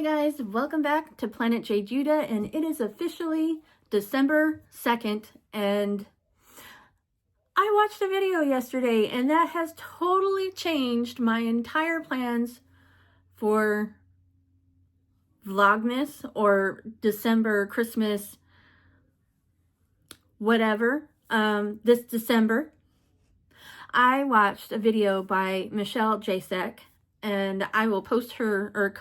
guys, welcome back to planetjejuda, and it is officially December 2nd, and I watched a video yesterday and that has totally changed my entire plans for Vlogmas or December, Christmas, whatever, this December. I watched a video by Jasek, and I will post her or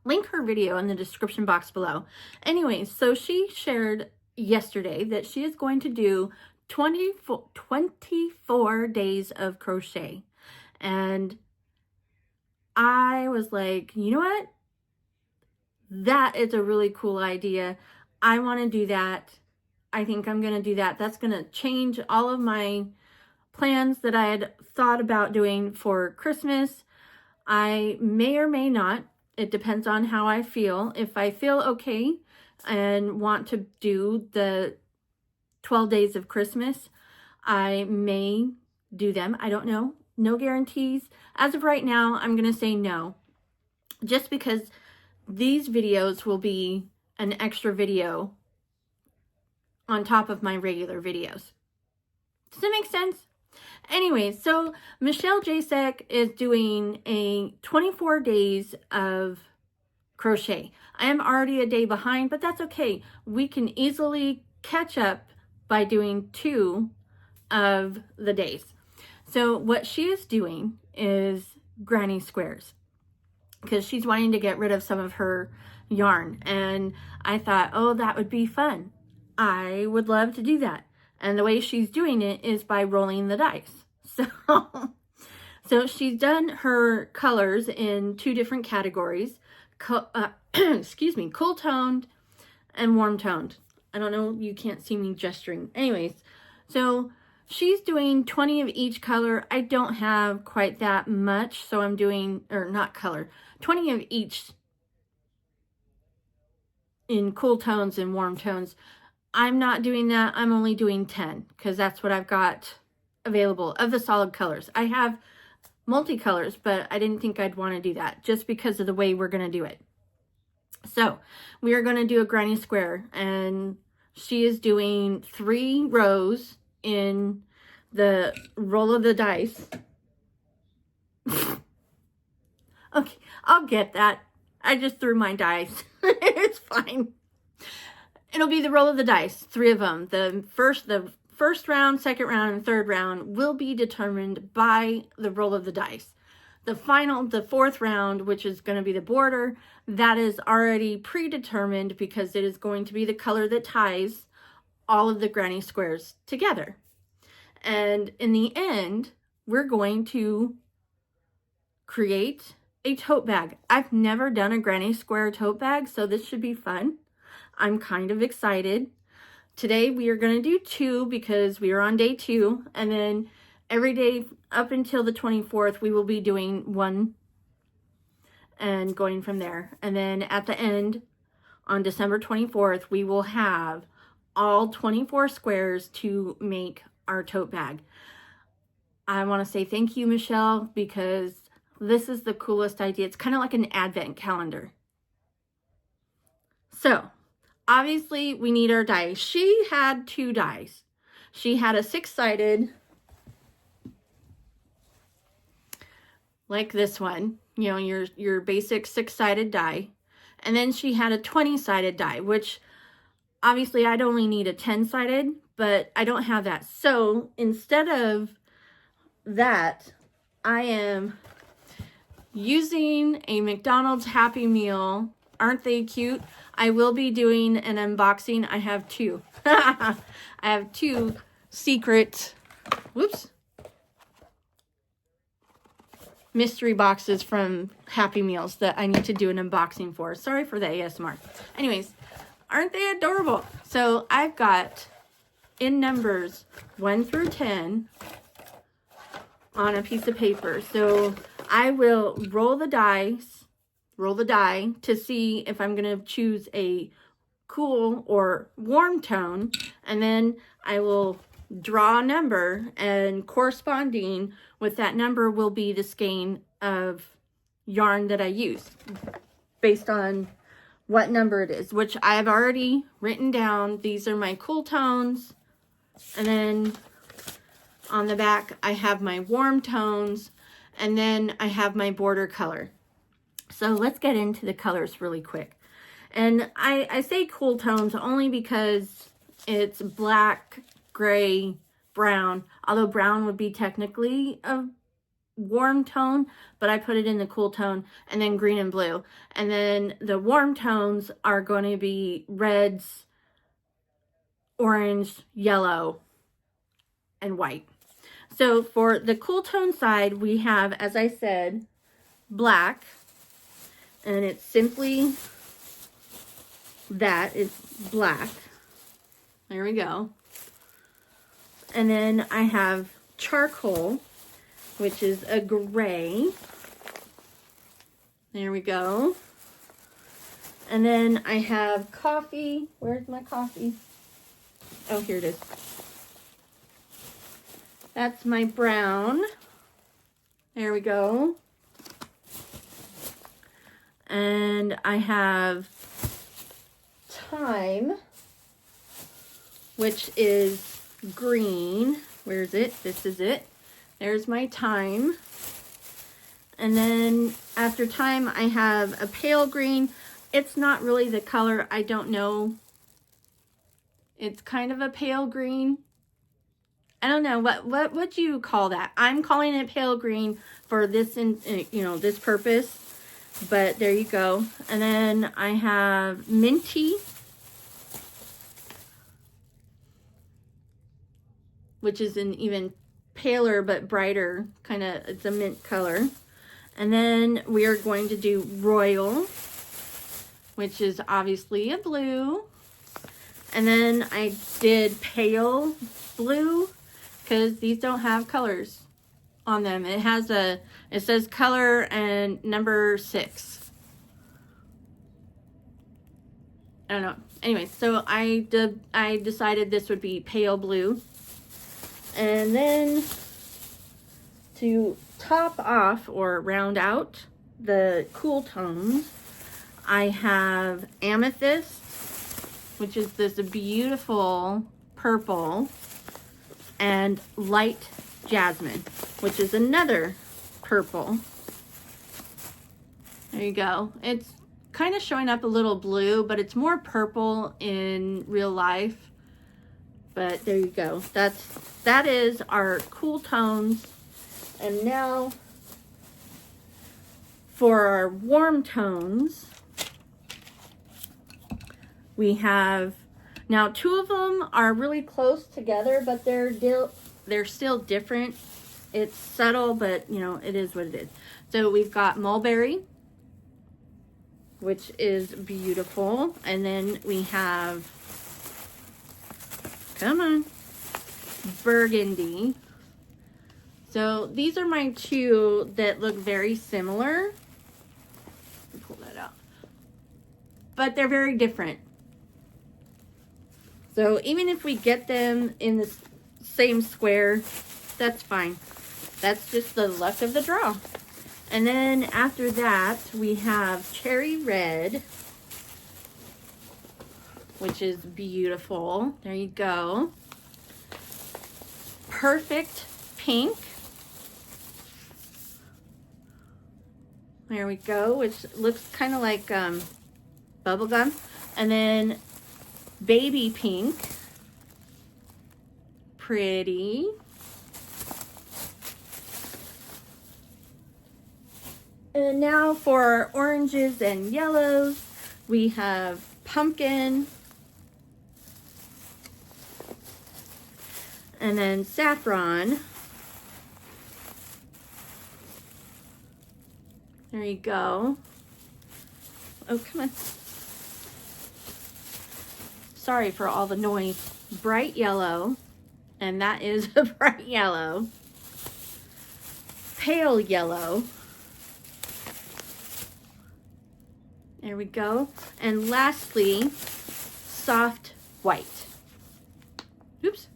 link her video in the description box below. Anyway, so she shared yesterday that she is going to do 24 days of crochet. And I was like, you know what? That is a really cool idea. I want to do that. I think I'm going to do that. That's going to change all of my plans that I had thought about doing for Christmas. I may or may not. It depends on how I feel. If I feel okay and want to do the 12 days of Christmas, I may do them. I don't know. No guarantees. As of right now, I'm going to say no. Just because these videos will be an extra video on top of my regular videos. Does that make sense? Anyway, so Jasek is doing a 24 days of crochet. I am already a day behind, but that's okay. We can easily catch up by doing 2 of the days. So what she is doing is granny squares, because she's wanting to get rid of some of her yarn. And I thought, oh, that would be fun. I would love to do that. And the way she's doing it is by rolling the dice. So she's done her colors in 2 different categories. Excuse me, cool toned and warm toned. I don't know, you can't see me gesturing. Anyways, so she's doing 20 of each color. I don't have quite that much, so I'm doing, or not color, 20 of each in cool tones and warm tones. I'm not doing that. I'm only doing 10 because that's what I've got available of the solid colors. I have multicolors, but I didn't think I'd want to do that just because of the way we're going to do it. So we are going to do a granny square, and she is doing 3 rows in the roll of the dice. Okay, I'll get that. I just threw my dice. It's fine. It'll be the roll of the dice, 3 of them. The first round, second round, and third round will be determined by the roll of the dice. The 4th round, which is going to be the border, that is already predetermined because it is going to be the color that ties all of the granny squares together. And in the end, we're going to create a tote bag. I've never done a granny square tote bag, so this should be fun. I'm kind of excited. Today we are going to do 2 because we are on day 2, and then every day up until the 24th we will be doing 1 and going from there. And then at the end on December 24th we will have all 24 squares to make our tote bag. I want to say thank you, Michelle, because this is the coolest idea. It's kind of like an advent calendar. So obviously, we need our dice. She had 2 dice. She had a 6-sided, like this one, you know, your basic 6-sided die. And then she had a 20-sided die, which obviously I'd only need a 10-sided, but I don't have that. So instead of that, I am using a McDonald's Happy Meal. Aren't they cute? I will be doing an unboxing. I have 2. I have 2 secret, mystery boxes from Happy Meals that I need to do an unboxing for. Sorry for the ASMR. Anyways, aren't they adorable? So I've got in numbers 1 through 10 on a piece of paper. So I will roll the die to see if I'm going to choose a cool or warm tone, and then I will draw a number, and corresponding with that number will be the skein of yarn that I use based on what number it is, which I've already written down. These are my cool tones. And then on the back, I have my warm tones. And then I have my border color. So let's get into the colors really quick. And I say cool tones only because it's black, gray, brown. Although brown would be technically a warm tone, but I put it in the cool tone, and then green and blue. And then the warm tones are going to be reds, orange, yellow, and white. So for the cool tone side, we have, as I said, black, and it's simply that, it's black. There we go. And then I have charcoal, which is a gray. There we go. And then I have coffee. Where's my coffee? Oh, here it is. That's my brown. There we go. And I have thyme, which is green. Where's it? This is it. There's my thyme. And then after thyme, I have a pale green. It's not really the color. I don't know. It's kind of a pale green. I don't know. What would you call that? I'm calling it pale green for this, this purpose. But there you go. And then I have minty, which is an even paler but brighter kind of, it's a mint color. And then we are going to do royal, which is obviously a blue. And then I did pale blue because these don't have colors on them. It says color and number 6. I don't know. Anyway, so I decided this would be pale blue. And then to top off or round out the cool tones, I have amethyst, which is this beautiful purple, and light jasmine, which is another purple. There you go. It's kind of showing up a little blue, but it's more purple in real life. But there you go. That is our cool tones. And now for our warm tones, we have, now 2 of them are really close together, but they're still different. It's subtle, but it is what it is. So we've got mulberry, which is beautiful. And then we have, come on, burgundy. So these are my 2 that look very similar. Pull that out. But they're very different. So even if we get them in the same square, that's fine. That's just the luck of the draw. And then after that, we have cherry red, which is beautiful. There you go. Perfect pink. There we go, which looks kind of like bubblegum. And then baby pink. Pretty. And now for oranges and yellows, we have pumpkin. And then saffron. There you go. Oh, come on. Sorry for all the noise. Bright yellow. And that is a bright yellow. Pale yellow. There we go. And lastly, soft white. Oops.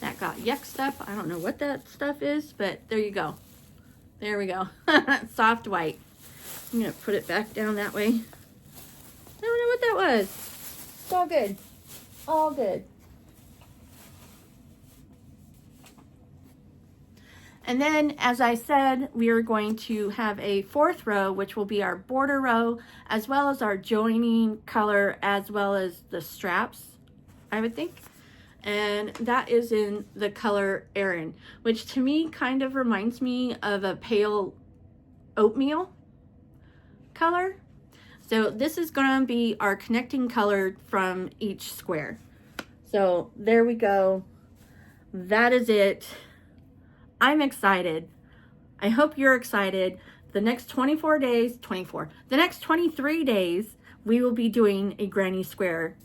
That got yucked up. I don't know what that stuff is, but there you go. There we go. Soft white. I'm going to put it back down that way. that was. It's all good. All good. And then, as I said, we are going to have a 4th row, which will be our border row, as well as our joining color, as well as the straps, I would think. And that is in the color Erin, which to me kind of reminds me of a pale oatmeal color. So this is going to be our connecting color from each square. So there we go. That is it. I'm excited. I hope you're excited. The next 24 days, the next 23 days, we will be doing a granny square.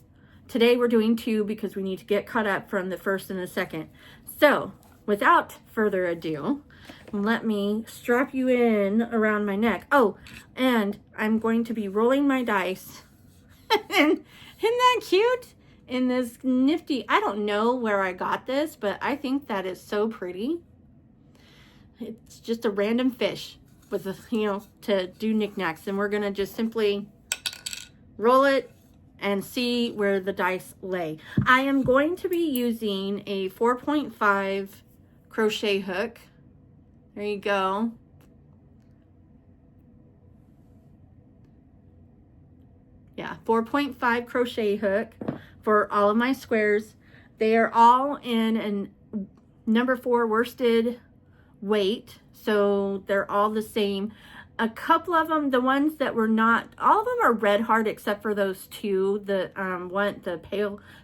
Today we're doing 2 because we need to get caught up from the 1st and the 2nd. So without further ado, let me strap you in around my neck. Oh, and I'm going to be rolling my dice. And isn't that cute? In this nifty, I don't know where I got this, but I think that is so pretty. It's just a random fish with a, to do knickknacks. And we're going to just simply roll it and see where the dice lay. I am going to be using a 4.5 crochet hook. There you go. Yeah, 4.5 crochet hook for all of my squares. They are all in a number 4 worsted weight, so they're all the same. A couple of them, the ones that were not, all of them are red heart except for those 2, the the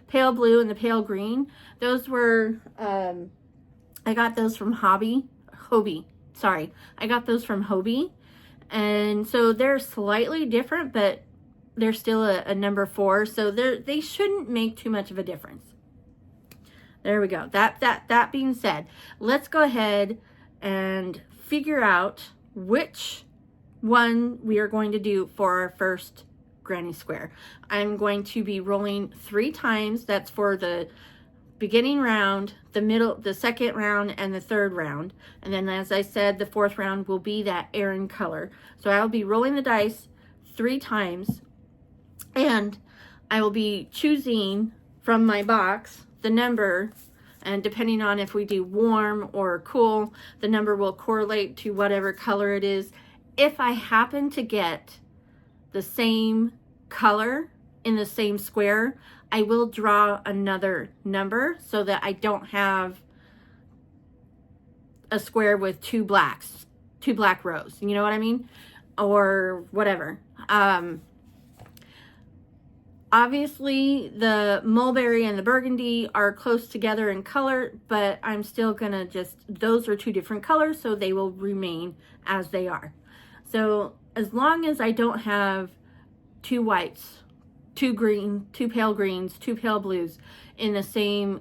pale blue and the pale green. Those were I got those from Hobby. I got those from Hobby, and so they're slightly different, but they're still a number 4, so they shouldn't make too much of a difference. There we go. That being said, let's go ahead and figure out which one we are going to do for our first granny square. I'm going to be rolling 3 times. That's for the beginning round, the middle, the 2nd round, and the 3rd round. And then, as I said, the 4th round will be that Erin color. So I'll be rolling the dice 3 times, and I will be choosing from my box the number, and depending on if we do warm or cool, the number will correlate to whatever color it is. If I happen to get the same color in the same square, I will draw another number so that I don't have a square with 2 black rows. You know what I mean? Or whatever. Obviously, the mulberry and the burgundy are close together in color, but I'm still gonna those are 2 different colors, so they will remain as they are. So as long as I don't have 2 whites, 2 green, 2 pale greens, 2 pale blues in the same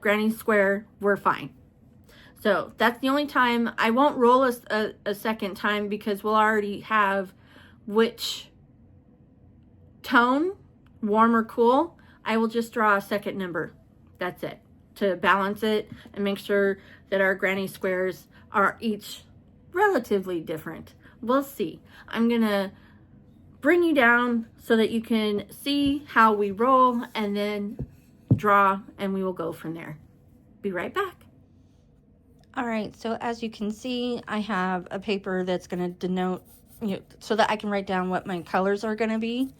granny square, we're fine. So that's the only time. I won't roll a second time because we'll already have which tone, warm or cool. I will just draw a 2nd number. That's it, to balance it and make sure that our granny squares are each relatively different. We'll see. I'm gonna bring you down so that you can see how we roll and then draw, and we will go from there. Be right back. All right, so as you can see, I have a paper that's gonna denote, so that I can write down what my colors are gonna be.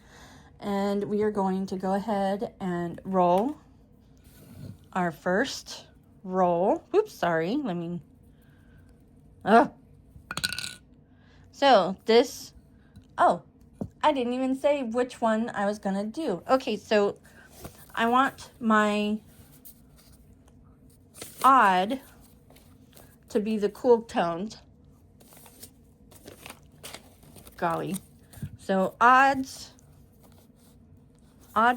And we are going to go ahead and roll our first roll. Oops, sorry. So this, I didn't even say which one I was going to do. Okay, so I want my odd to be the cool tones. Golly. So odd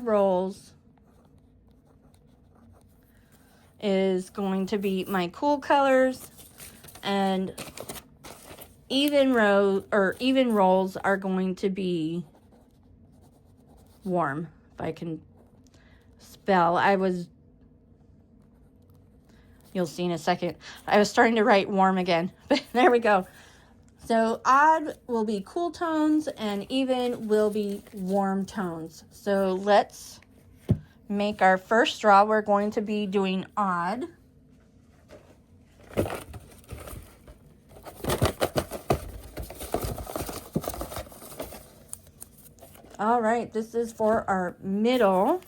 rolls is going to be my cool colors, and even rolls are going to be warm. If I can spell, you'll see in a second. I was starting to write warm again, but there we go. So odd will be cool tones and even will be warm tones. So let's make our first straw. We're going to be doing odd. All right, this is for our middle.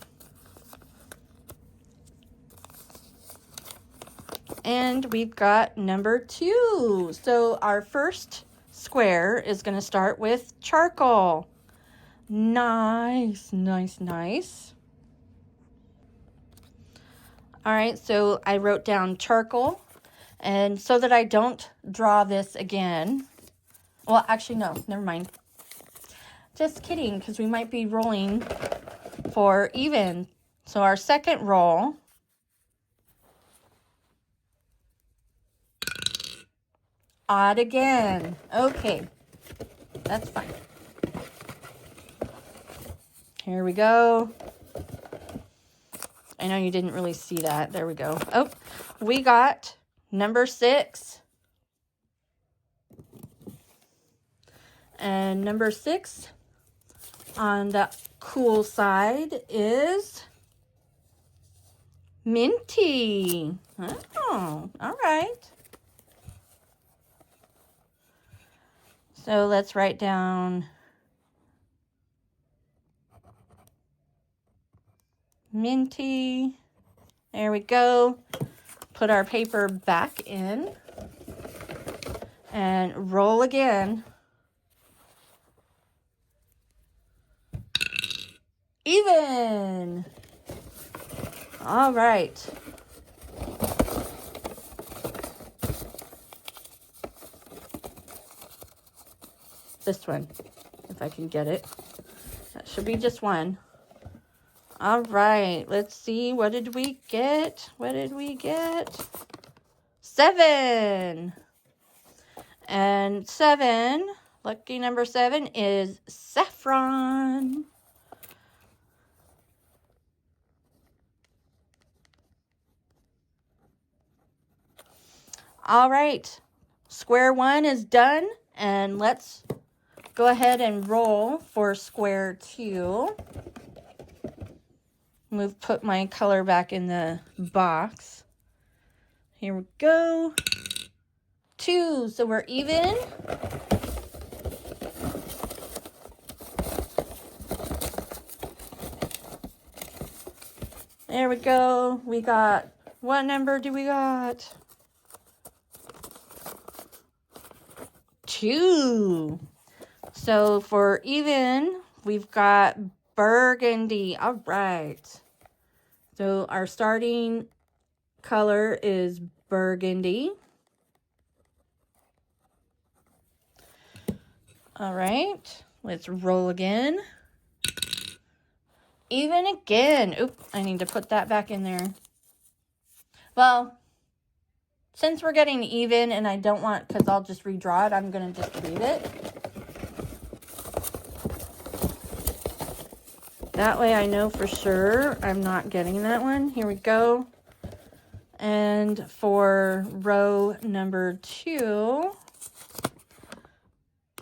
And we've got number 2. So our first square is going to start with charcoal. Nice, nice, nice. All right, so I wrote down charcoal. And so that I don't draw this again. Well, actually, no, never mind. Just kidding, because we might be rolling for even. So our second roll. Odd again. Okay, that's fine. Here we go. I know you didn't really see that. There we go. Oh, we got number 6. And number 6 on the cool side is minty. Oh, all right. So let's write down minty. There we go. Put our paper back in and roll again. Even. All right. This one, if I can get it. That should be just one. All right, let's see. What did we get? What did we get? 7. And 7, lucky number 7 is saffron. All right, square 1 is done, and let's go ahead and roll for square 2. Put my color back in the box. Here we go. 2, so we're even. There we go. We got, what number do we got? 2. So for even, we've got burgundy. All right. So our starting color is burgundy. All right. Let's roll again. Even again. Oop, I need to put that back in there. Well, since we're getting even and I don't want, because I'll just redraw it, I'm going to just leave it. That way I know for sure I'm not getting that one. Here we go. And for row number 2,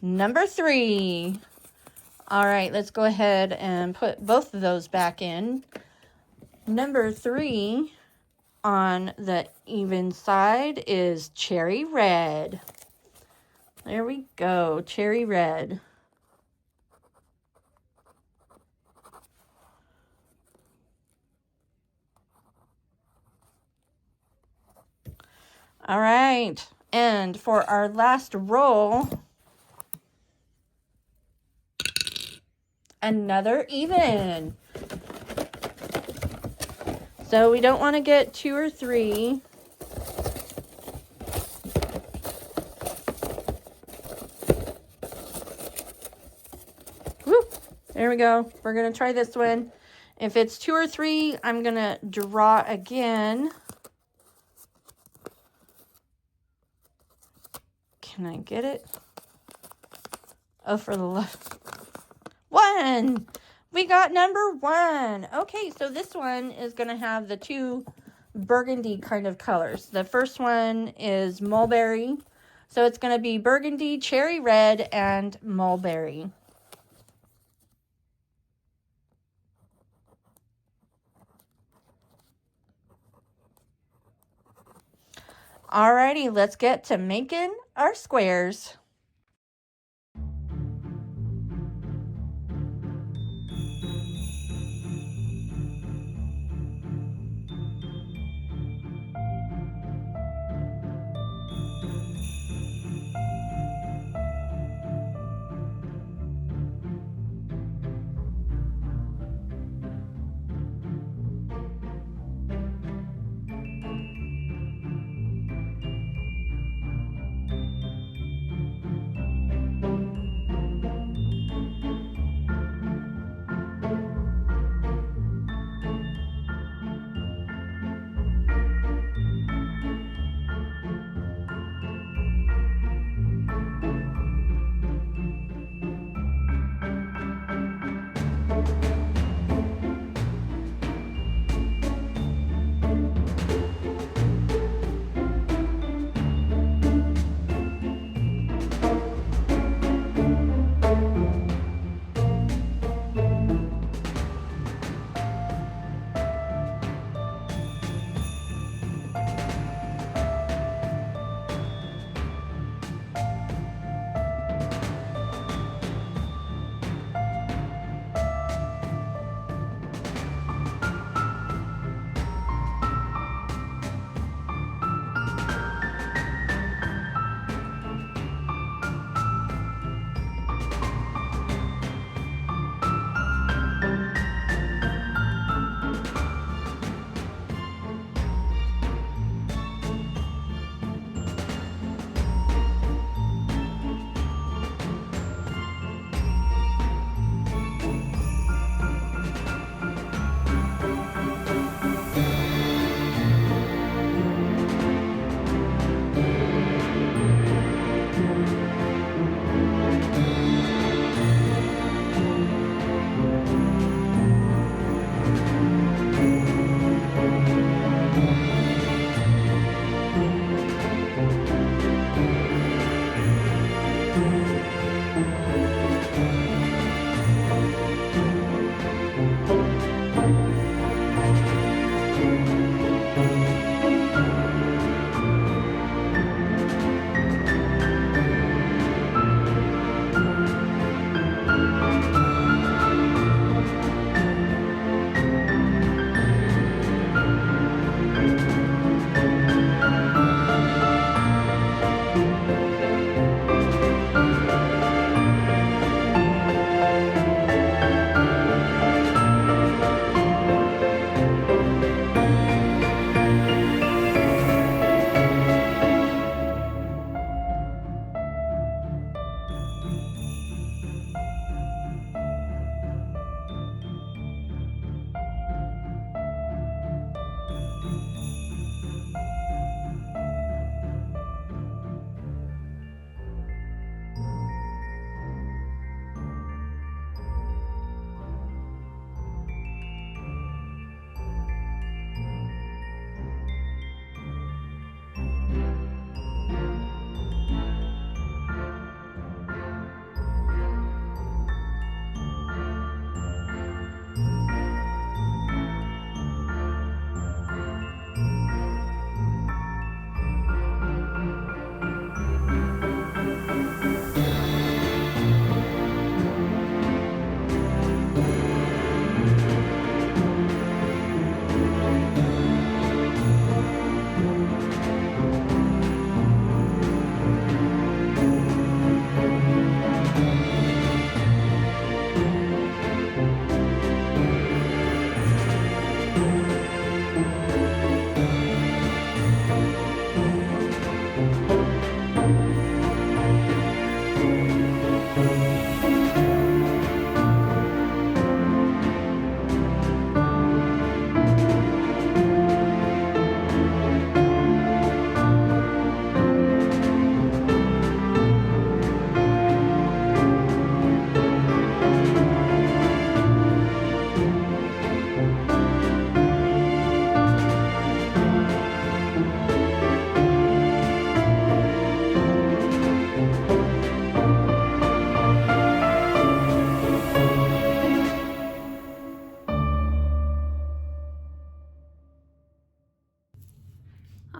number 3. All right, let's go ahead and put both of those back in. Number 3 on the even side is cherry red. There we go, cherry red. All right, and for our last roll, another even. So we don't want to get 2 or 3. Woo, there we go. We're going to try this one. If it's 2 or 3, I'm going to draw again. Can I get it? Oh, for the love. 1. We got number 1. Okay, so this one is going to have the 2 burgundy kind of colors. The first one is mulberry. So it's going to be burgundy, cherry red, and mulberry. Alrighty, let's get to making our squares.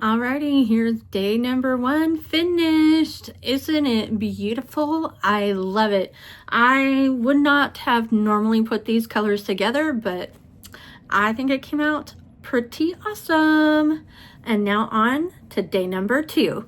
Alrighty, here's day number 1 finished. Isn't it beautiful? I love it. I would not have normally put these colors together, but I think it came out pretty awesome. And now on to day number 2.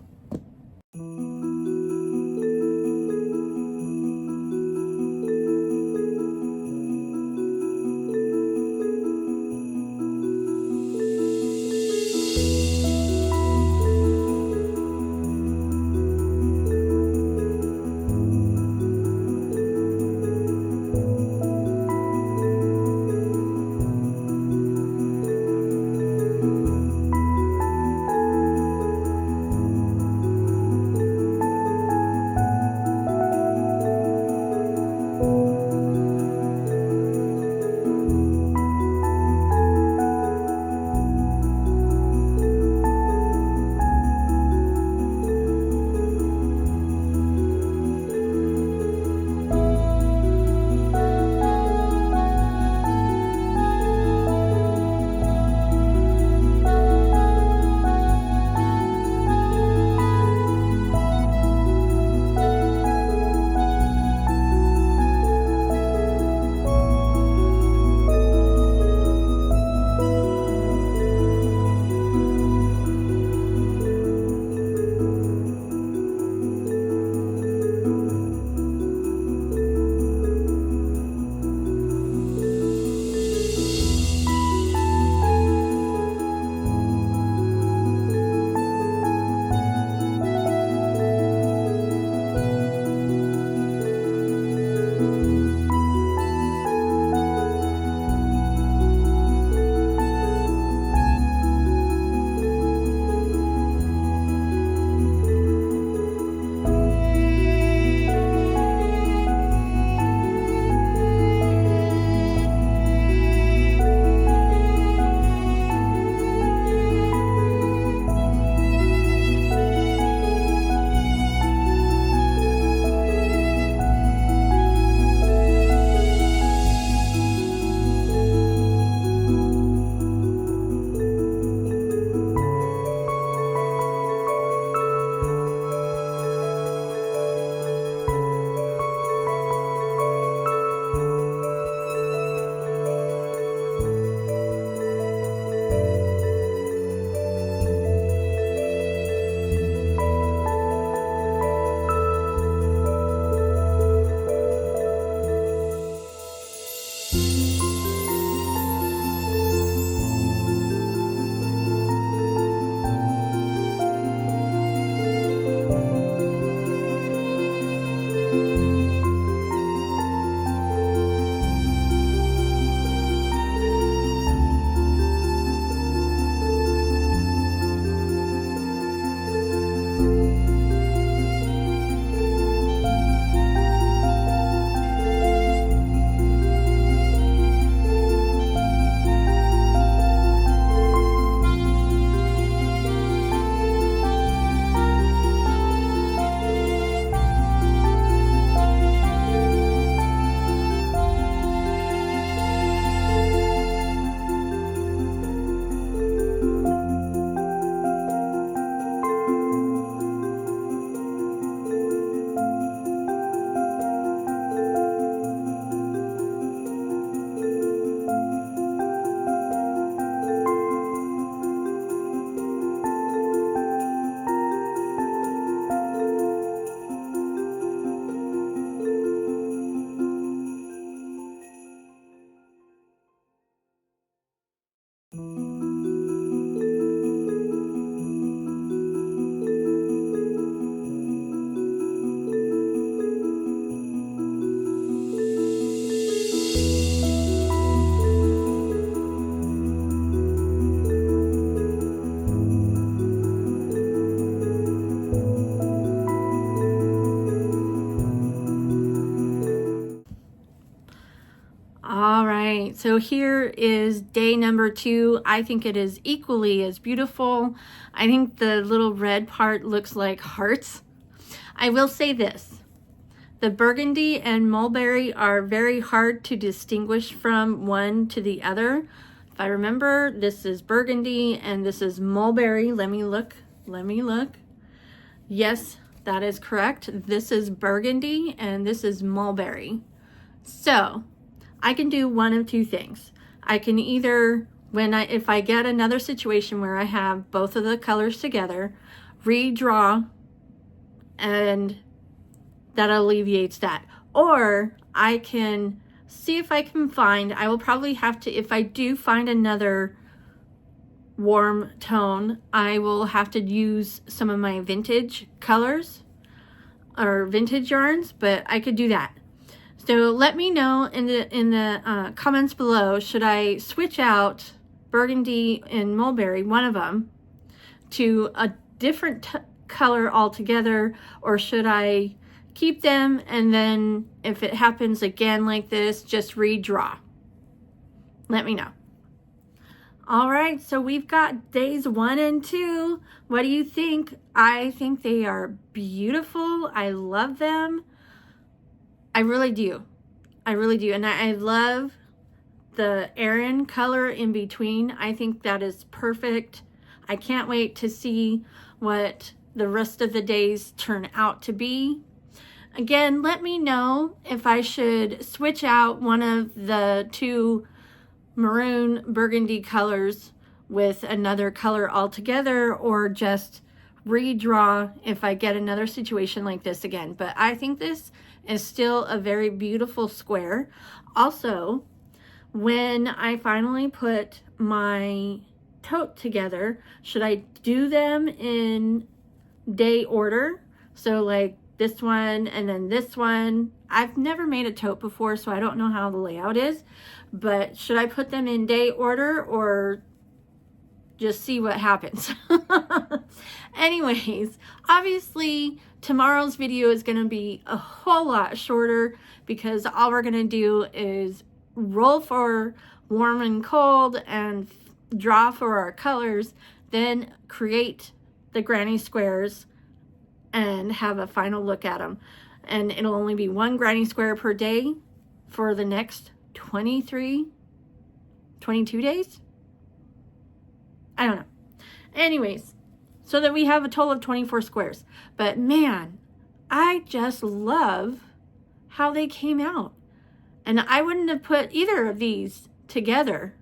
All right, so here is day number 2. I think it is equally as beautiful. I think the little red part looks like hearts. I will say this. The burgundy and mulberry are very hard to distinguish from one to the other. If I remember, this is burgundy and this is mulberry. Let me look. Yes, that is correct. This is burgundy and this is mulberry. So I can do one of two things. I can either, if I get another situation where I have both of the colors together, redraw, and that alleviates that. Or I can see if I can find, I will probably have to, if I do find another warm tone, I will have to use some of my vintage colors or vintage yarns, but I could do that. So let me know in the comments below, should I switch out burgundy and mulberry, one of them, to a different color altogether, or should I keep them and then if it happens again like this, just redraw? Let me know. All right, so we've got days 1 and 2. What do you think? I think they are beautiful. I love them. I really do. And I love the Aran color in between. I think that is perfect. I can't wait to see what the rest of the days turn out to be. Again, let me know if I should switch out one of the 2 maroon burgundy colors with another color altogether, or just redraw if I get another situation like this again. But I think this is still a very beautiful square. Also, when I finally put my tote together, should I do them in day order? So like this one and then this one. I've never made a tote before, so I don't know how the layout is, but should I put them in day order or just see what happens? Anyways, obviously tomorrow's video is going to be a whole lot shorter because all we're going to do is roll for warm and cold and draw for our colors, then create the granny squares and have a final look at them. And it'll only be 1 granny square per day for the next 22 days. I don't know. Anyways, so that we have a total of 24 squares. But man, I just love how they came out. And I wouldn't have put either of these together.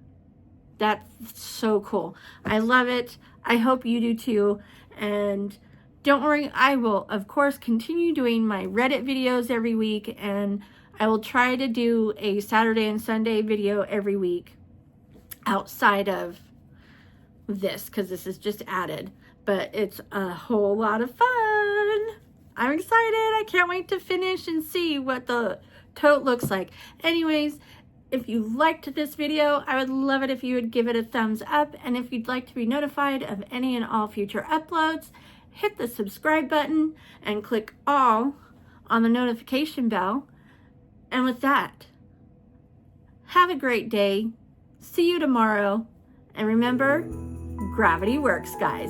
That's so cool. I love it. I hope you do too. And don't worry, I will, of course, continue doing my Reddit videos every week, and I will try to do a Saturday and Sunday video every week outside of this, because this is just added. But it's a whole lot of fun. I'm excited. I can't wait to finish and see what the tote looks like. Anyways, if you liked this video, I would love it if you would give it a thumbs up. And if you'd like to be notified of any and all future uploads, hit the subscribe button and click all on the notification bell. And with that, have a great day. See you tomorrow. And remember, gravity works, guys.